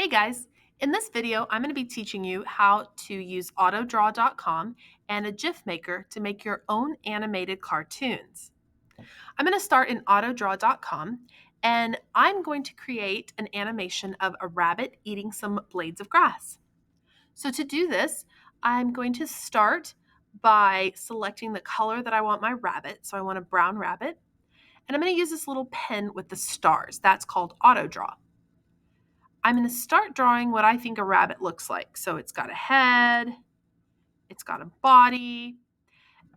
Hey guys, in this video, I'm going to be teaching you how to use autodraw.com and a GIF maker to make your own animated cartoons. I'm going to start in autodraw.com and I'm going to create an animation of a rabbit eating some blades of grass. So to do this, I'm going to start by selecting the color that I want my rabbit. So I want a brown rabbit. And I'm going to use this little pen with the stars. That's called autodraw. I'm going to start drawing what I think a rabbit looks like. So it's got a head, it's got a body,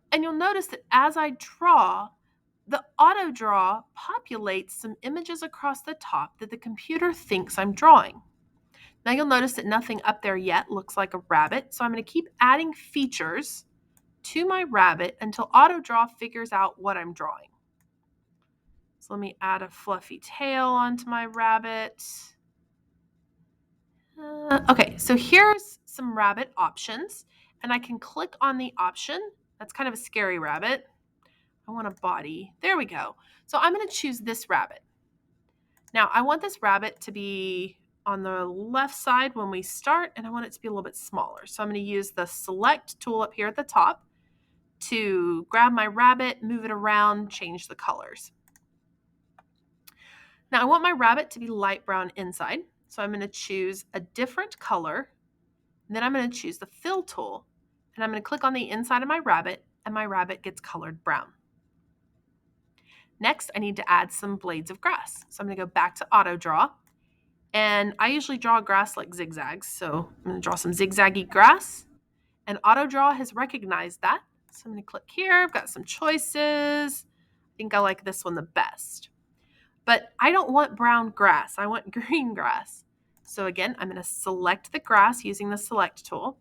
and you'll notice that as I draw, the auto draw populates some images across the top that the computer thinks I'm drawing. Now you'll notice that nothing up there yet looks like a rabbit, so I'm going to keep adding features to my rabbit until auto draw figures out what I'm drawing. So let me add a fluffy tail onto my rabbit. Okay, so here's some rabbit options, and I can click on the option. That's kind of a scary rabbit. I want a body. There we go. So I'm going to choose this rabbit. Now, I want this rabbit to be on the left side when we start, and I want it to be a little bit smaller. So I'm going to use the select tool up here at the top to grab my rabbit, move it around, change the colors. Now, I want my rabbit to be light brown inside. So I'm going to choose a different color. And then I'm going to choose the fill tool. And I'm going to click on the inside of my rabbit, and my rabbit gets colored brown. Next, I need to add some blades of grass. So I'm going to go back to auto draw. And I usually draw grass like zigzags. So I'm going to draw some zigzaggy grass. And auto draw has recognized that. So I'm going to click here. I've got some choices. I think I like this one the best. But I don't want brown grass. I want green grass. So again, I'm going to select the grass using the select tool.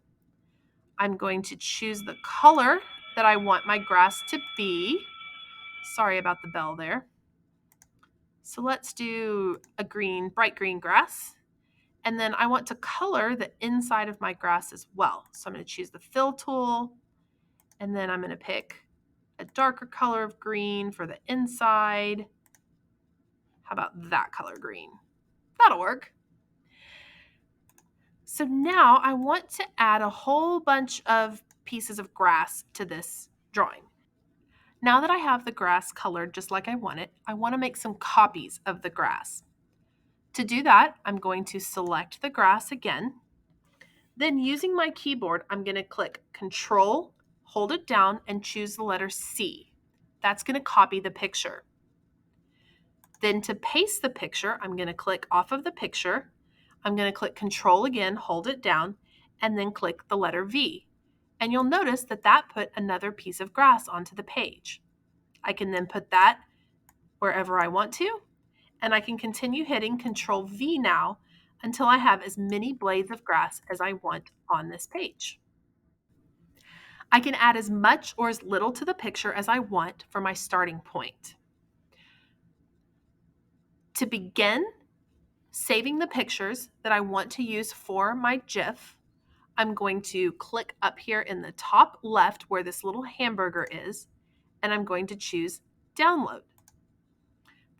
I'm going to choose the color that I want my grass to be. Sorry about the bell there. So let's do a green, bright green grass. And then I want to color the inside of my grass as well. So I'm going to choose the fill tool. And then I'm going to pick a darker color of green for the inside. How about that color green? That'll work. So now I want to add a whole bunch of pieces of grass to this drawing. Now that I have the grass colored just like I want it, I want to make some copies of the grass. To do that, I'm going to select the grass again. Then using my keyboard, I'm going to click Control, hold it down, and choose the letter C. That's going to copy the picture. Then to paste the picture, I'm going to click off of the picture. I'm going to click Control again, hold it down, and then click the letter V. And you'll notice that that put another piece of grass onto the page. I can then put that wherever I want to, and I can continue hitting Control V now until I have as many blades of grass as I want on this page. I can add as much or as little to the picture as I want for my starting point. To begin saving the pictures that I want to use for my GIF, I'm going to click up here in the top left where this little hamburger is, and I'm going to choose Download.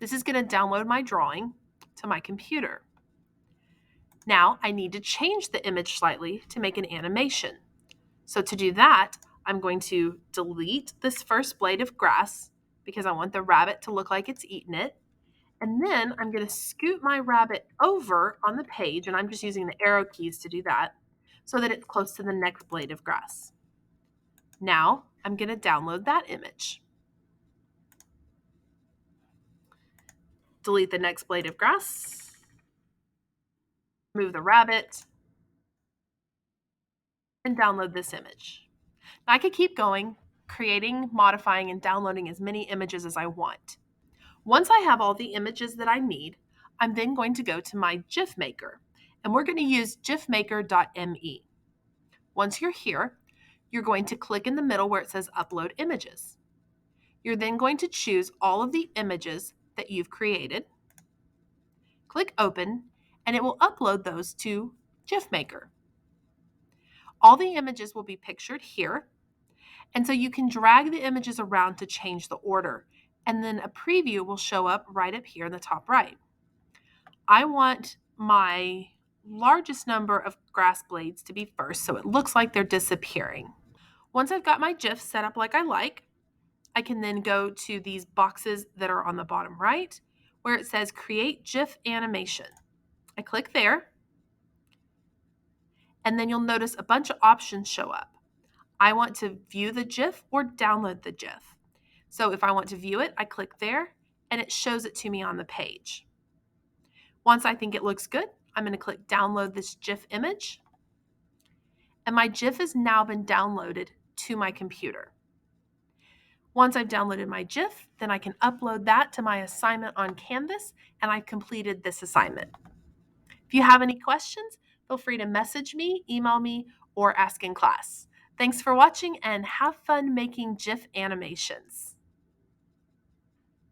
This is going to download my drawing to my computer. Now I need to change the image slightly to make an animation. So to do that, I'm going to delete this first blade of grass because I want the rabbit to look like it's eaten it. And then I'm going to scoot my rabbit over on the page, and I'm just using the arrow keys to do that, so that it's close to the next blade of grass. Now I'm going to download that image. Delete the next blade of grass. Move the rabbit. And download this image. Now I could keep going, creating, modifying, and downloading as many images as I want. Once I have all the images that I need, I'm then going to go to my GIF maker, and we're going to use gifmaker.me. Once you're here, you're going to click in the middle where it says Upload Images. You're then going to choose all of the images that you've created. Click Open, and it will upload those to GIF Maker. All the images will be pictured here, and so you can drag the images around to change the order, and then a preview will show up right up here in the top right. I want my largest number of grass blades to be first, so it looks like they're disappearing. Once I've got my GIF set up like I can then go to these boxes that are on the bottom right where it says Create GIF Animation. I click there, and then you'll notice a bunch of options show up. I want to view the GIF or download the GIF. So if I want to view it, I click there, and it shows it to me on the page. Once I think it looks good, I'm going to click Download this GIF image, and my GIF has now been downloaded to my computer. Once I've downloaded my GIF, then I can upload that to my assignment on Canvas, and I've completed this assignment. If you have any questions, feel free to message me, email me, or ask in class. Thanks for watching, and have fun making GIF animations.